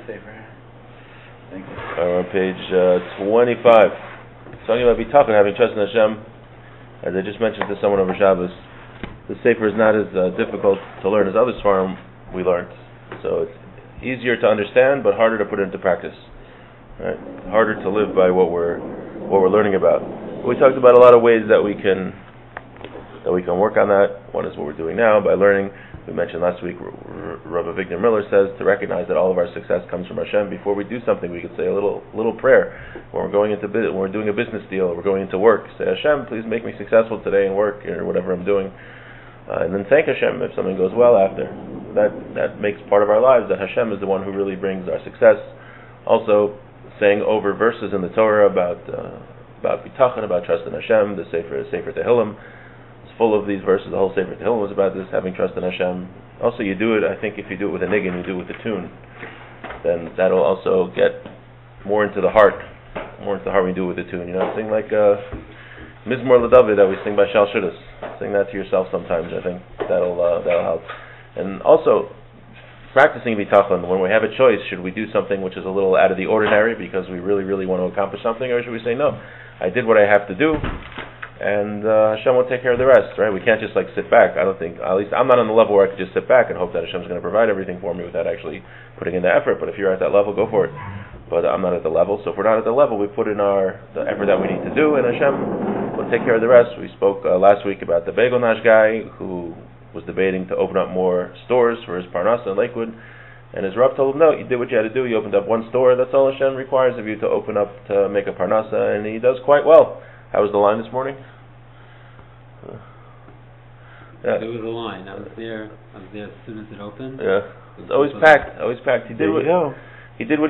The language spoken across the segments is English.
Sefer. Thank you. On page 25. Talking about Bitachon, having trust in Hashem. As I just mentioned to someone over Shabbos, the Sefer is not as difficult to learn as other Sfarim we learned. So it's easier to understand, but harder to put into practice. Right? Harder to live by what we're learning about. We talked about a lot of ways that we can work on that. One is what we're doing now by learning. We mentioned last week, Rabbi Victor Miller says to recognize that all of our success comes from Hashem. Before we do something, we could say a little prayer. When we're doing a business deal, we're going into work, say, Hashem, please make me successful today in work or whatever I'm doing. And then thank Hashem if something goes well after. That makes part of our lives, that Hashem is the one who really brings our success. Also, saying over verses in the Torah about Bitachon, about trust in Hashem, the Sefer Tehillim. Full of these verses. The whole Sefer Tehillim was about this, having trust in Hashem. Also, you do it, I think, if you do it with a niggin, you do it with a tune, then that'll also get more into the heart when you do it with a tune. You know, sing like Mizmor LaDavid that we sing by Shal Shuddas. Sing that to yourself sometimes. I think that'll help. And also, practicing Bitachon, when we have a choice, should we do something which is a little out of the ordinary because we really, really want to accomplish something, or should we say, no, I did what I have to do, and Hashem will take care of the rest, right? We can't just sit back. I don't think, at least I'm not on the level where I could just sit back and hope that Hashem's going to provide everything for me without actually putting in the effort. But if you're at that level, go for it. But I'm not at the level, so if we're not at the level, we put in the effort that we need to do, and Hashem will take care of the rest. We spoke last week about the Bagel Nash guy who was debating to open up more stores for his Parnasa in Lakewood, and his Rav told him, no, you did what you had to do. You opened up one store. That's all Hashem requires of you to open up to make a Parnasa, and he does quite well. How was the line this morning? Yeah. There was a line. I was there as soon as it opened. Yeah. It's always packed. He did what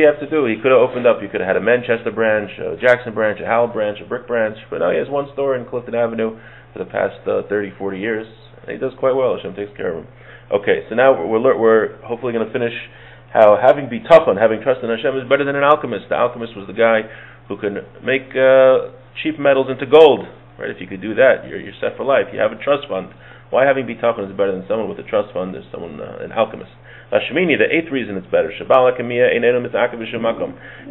he had to do. He could have opened up. He could have had a Manchester branch, a Jackson branch, a Howell branch, a Brick branch. But no, he has one store in Clifton Avenue for the past 30, 40 years. And he does quite well. Hashem takes care of him. Okay, so now we're hopefully going to finish how having Bitachon, having trust in Hashem, is better than an alchemist. The alchemist was the guy who could make cheap metals into gold. Right? If you could do that, you're set for life. You have a trust fund. Why having Bitachon is better than someone with a trust fund? There's someone, an alchemist. Shemini, the eighth reason it's better. An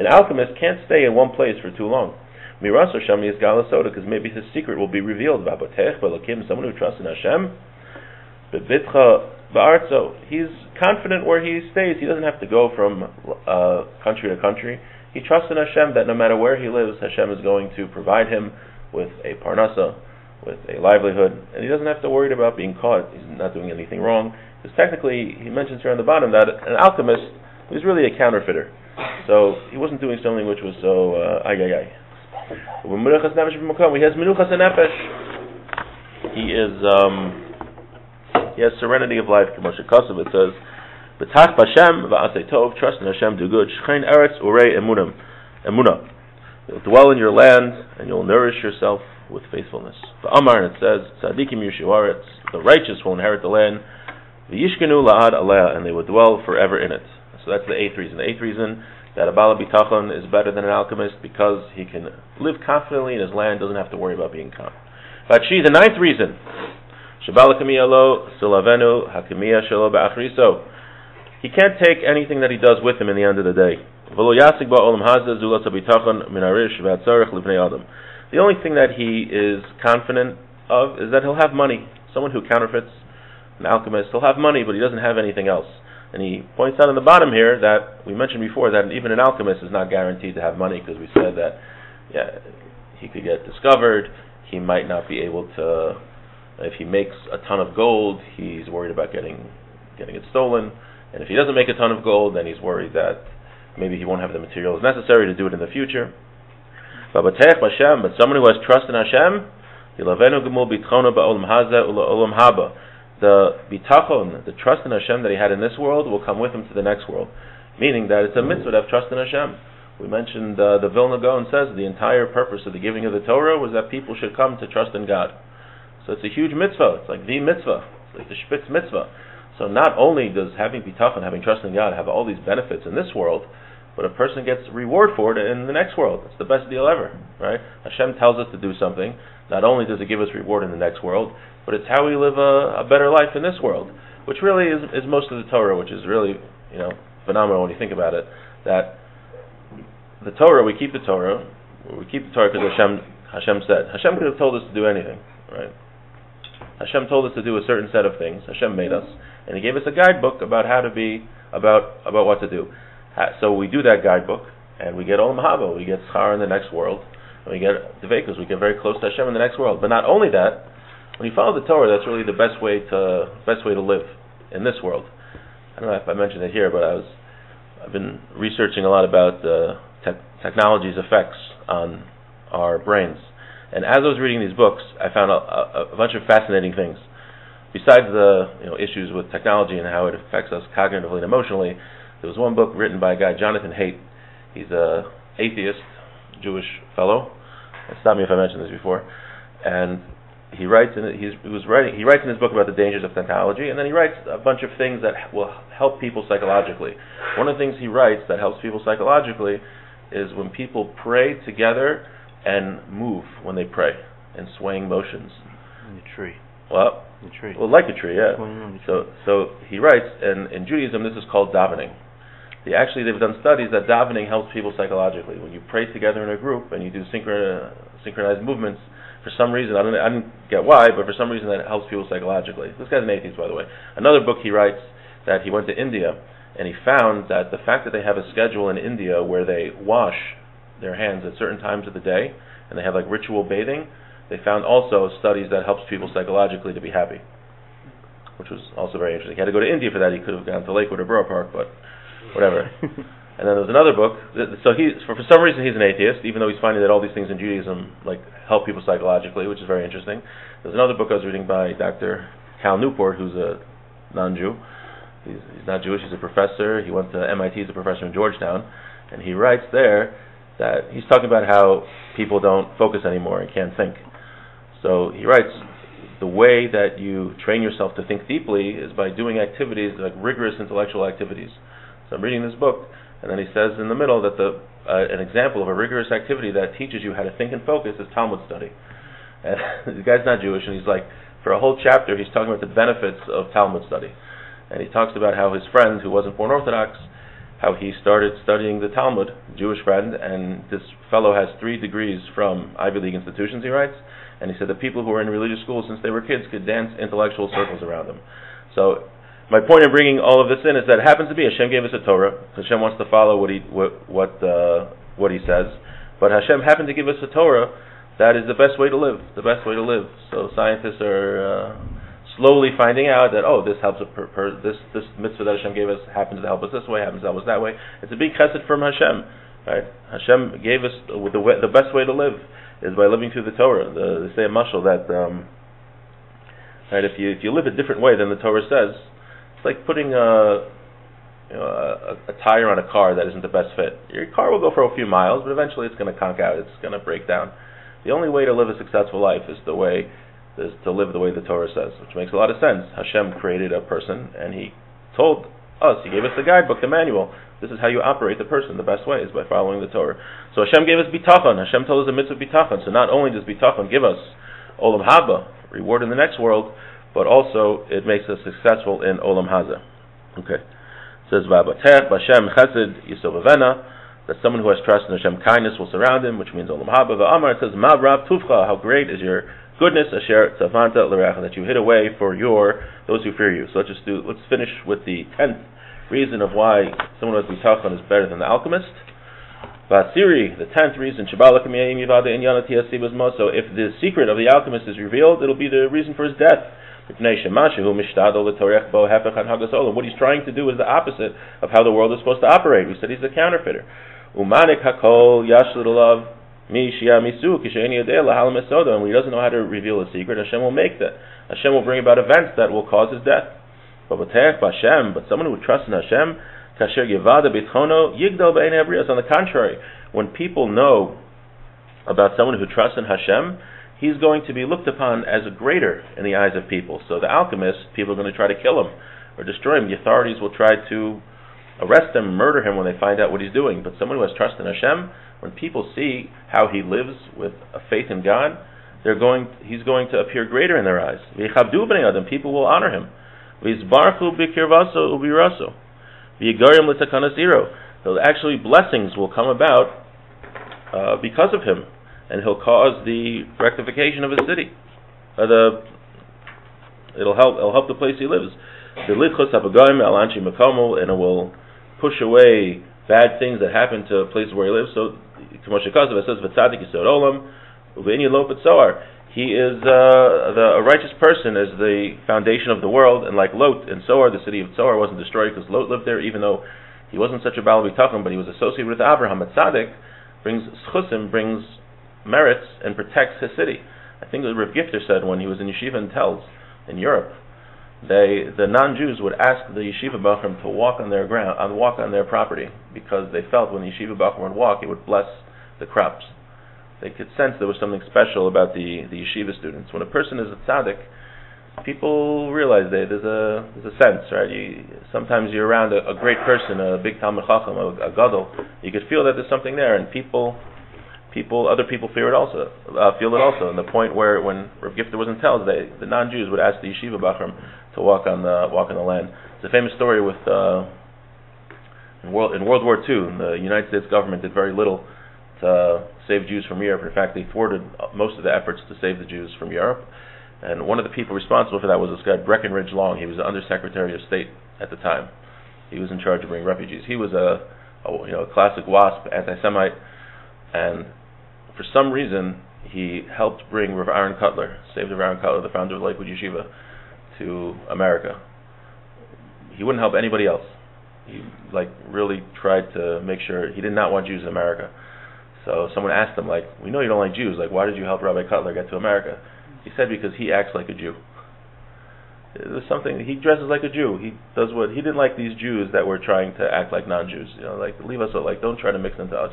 alchemist can't stay in one place for too long. Miraso Shami is Galasoda, because maybe his secret will be revealed. Someone who trusts in Hashem. He's confident where he stays. He doesn't have to go from country to country. He trusts in Hashem that no matter where he lives, Hashem is going to provide him with a parnasa, with a livelihood, and he doesn't have to worry about being caught. He's not doing anything wrong. Because technically, he mentions here on the bottom that an alchemist was really a counterfeiter. So he wasn't doing something which was so He has menuchas nefesh. He has serenity of life. Moshe Kasav, it says, "B'tach b'Hashem v'asei tov." Trust in Hashem, do good. Shchein eretz urei emunah. You'll dwell in your land, and you'll nourish yourself with faithfulness. The Amar, and it says, Tzadikim yushivaretz, the righteous will inherit the land, v'yishkenu la'ad aleh, and they will dwell forever in it. So that's the eighth reason. The eighth reason that a Bala Bitachon is better than an alchemist, because he can live confidently in his land, doesn't have to worry about being caught. But the ninth reason, Shabala kamiya lo silavenu hakamiya shelo ba'achriso. He can't take anything that he does with him in the end of the day. The only thing that he is confident of is that he'll have money. Someone who counterfeits, an alchemist, he'll have money, but he doesn't have anything else. And he points out on the bottom here that we mentioned before that even an alchemist is not guaranteed to have money, because we said that he could get discovered, he might not be able to, if he makes a ton of gold, he's worried about getting it stolen. And if he doesn't make a ton of gold, then he's worried that maybe he won't have the materials necessary to do it in the future. But someone who has trust in Hashem, the bitachon, the trust in Hashem that he had in this world, will come with him to the next world. Meaning that it's a mitzvah to have trust in Hashem. We mentioned the Vilna Gaon says the entire purpose of the giving of the Torah was that people should come to trust in God. So it's a huge mitzvah. It's like the mitzvah. It's like the Spitz mitzvah. So not only does having Bitachon, having trust in God, have all these benefits in this world, but a person gets reward for it in the next world. It's the best deal ever, right? Hashem tells us to do something. Not only does it give us reward in the next world, but it's how we live a better life in this world, which really is most of the Torah, which is really, phenomenal when you think about it. that the Torah, we keep the Torah because Hashem said. Hashem could have told us to do anything, right? Hashem told us to do a certain set of things. Hashem made us, and He gave us a guidebook about how to be, about what to do. So we do that guidebook, and we get Olam Haba, we get Shaar in the next world, and we get Dveikus, we get very close to Hashem in the next world. But not only that, when you follow the Torah, that's really the best way to live in this world. I don't know if I mentioned it here, but I've been researching a lot about technology's effects on our brains. And as I was reading these books, I found a bunch of fascinating things. Besides the issues with technology and how it affects us cognitively and emotionally, there was one book written by a guy, Jonathan Haidt. He's an atheist, Jewish fellow. Stop me if I mentioned this before. And he writes in his book about the dangers of technology, and then he writes a bunch of things that will help people psychologically. One of the things he writes that helps people psychologically is when people pray together and move when they pray in swaying motions. In the tree. Well, the tree. Well, like a tree, yeah. So he writes, and in Judaism this is called davening. They've done studies that davening helps people psychologically. When you pray together in a group and you do synchronized movements, for some reason, I didn't get why, but for some reason that helps people psychologically. This guy's an atheist, by the way. Another book he writes that he went to India, and he found that the fact that they have a schedule in India where they wash their hands at certain times of the day, and they have like ritual bathing, they found also studies that helps people psychologically to be happy, which was also very interesting. He had to go to India for that. He could have gone to Lakewood or Borough Park, but whatever. And then there's another book. So for some reason he's an atheist, even though he's finding that all these things in Judaism like help people psychologically, which is very interesting. There's another book I was reading by Dr. Cal Newport, who's a non-Jew. He's not Jewish. He's a professor. He went to MIT. He's a professor in Georgetown, and he writes there that he's talking about how people don't focus anymore and can't think. So he writes, the way that you train yourself to think deeply is by doing activities like rigorous intellectual activities. So I'm reading this book, and then he says in the middle that an example of a rigorous activity that teaches you how to think and focus is Talmud study. And the guy's not Jewish, and he's like, for a whole chapter, he's talking about the benefits of Talmud study. And he talks about how his friend, who wasn't born Orthodox, how he started studying the Talmud, Jewish friend, and this fellow has 3 degrees from Ivy League institutions, he writes, and he said the people who were in religious schools since they were kids could dance intellectual circles around them. So my point in bringing all of this in is that it happens to be Hashem gave us a Torah. Hashem wants to follow what he says, but Hashem happened to give us a Torah that is the best way to live. So scientists are slowly finding out that this helps this mitzvah that Hashem gave us happens to help us this way, happens to help us that way. It's a big chesed from Hashem, right? Hashem gave us the best way to live is by living through the Torah. They say a mashal that right, if you live a different way than the Torah says, it's like putting a tire on a car that isn't the best fit. Your car will go for a few miles, but eventually it's going to conk out. It's going to break down. The only way to live a successful life is to live the way the Torah says, which makes a lot of sense. Hashem created a person, and He told us, He gave us the guidebook, the manual. This is how you operate the person. The best way is by following the Torah. So Hashem gave us Bitachon. Hashem told us the mitzvah Bitachon. So not only does Bitachon give us Olam Haba, reward in the next world, but also it makes us successful in Olam Haza. Okay. It says, V'abatech b'Hashem chesed yisovavena, that someone who has trust in Hashem, kindness will surround him, which means Olam Haba. V'amar, it says, Ma rav tuvcha, how great is your goodness, asher tzavanta l'recha, that you hid away for those who fear you. So let's finish with the 10th reason of why someone who has Bitachon is better than the alchemist. Vasiri, the 10th reason, so if the secret of the alchemist is revealed, it'll be the reason for his death. What he's trying to do is the opposite of how the world is supposed to operate. We said he's a counterfeiter. And when he doesn't know how to reveal a secret, Hashem will make that. Hashem will bring about events that will cause his death. But someone who trusts in Hashem, on the contrary, when people know about someone who trusts in Hashem, he's going to be looked upon as a greater in the eyes of people. So the alchemist, people are going to try to kill him or destroy him. The authorities will try to arrest him, murder him when they find out what he's doing. But someone who has trust in Hashem, when people see how he lives with a faith in God, he's going to appear greater in their eyes. People will honor him. actually blessings will come about because of him, and he'll cause the rectification of his city. It'll help the place he lives. The lidchos hapagoyim al anshi makomo, and it will push away bad things that happen to places where he lives. So, Moshe Kazav says, "V'tzadik yisod olam, uve'inyan lo b'tzoar." He is a righteous person is the foundation of the world, and like Lot and Zoar, the city of Zoar wasn't destroyed because Lot lived there, even though he wasn't such a Baal Bitachon, but he was associated with Abraham. A tzaddik brings schusim, brings merits, and protects his city. I think Rav Gifter said when he was in yeshiva in Telz in Europe, the non-Jews would ask the yeshiva bachrim to walk on their ground, walk on their property, because they felt when the yeshiva bachrim would walk, it would bless the crops. They could sense there was something special about the yeshiva students. When a person is a tzaddik, people realize there's a sense, right? Sometimes you're around a great person, a big Talmid Chacham, a gadol. You could feel that there's something there, and other people feel it also. And the point where when Rav Gifter was in Telz, the non-Jews would ask the yeshiva bachrim to walk on the land. It's a famous story with in World War II. The United States government did very little to save Jews from Europe. In fact, they thwarted most of the efforts to save the Jews from Europe. And one of the people responsible for that was this guy Breckinridge Long. He was the Undersecretary of State at the time. He was in charge of bringing refugees. He was a classic WASP, anti-Semite, and for some reason he helped bring Rav Aaron Cutler, saved Rav Aaron Cutler, the founder of Lakewood Yeshiva, to America. He wouldn't help anybody else. He really tried to make sure he did not want Jews in America. So someone asked him, we know you don't like Jews, why did you help Rabbi Cutler get to America? He said, because he acts like a Jew. There's something, he dresses like a Jew. He didn't like these Jews that were trying to act like non-Jews. Leave us alone, don't try to mix into us.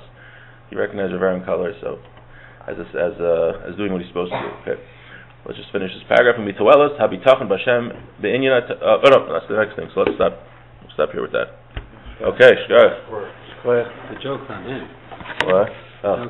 He recognized Rav Aaron Cutler, so as doing what he's supposed to do. Okay, let's just finish this paragraph. And Mitoelas Habitachon Bashem be'inyan. That's the next thing. So let's stop. We'll stop here with that. Okay, Shaar. The joke's on him. What? Oh.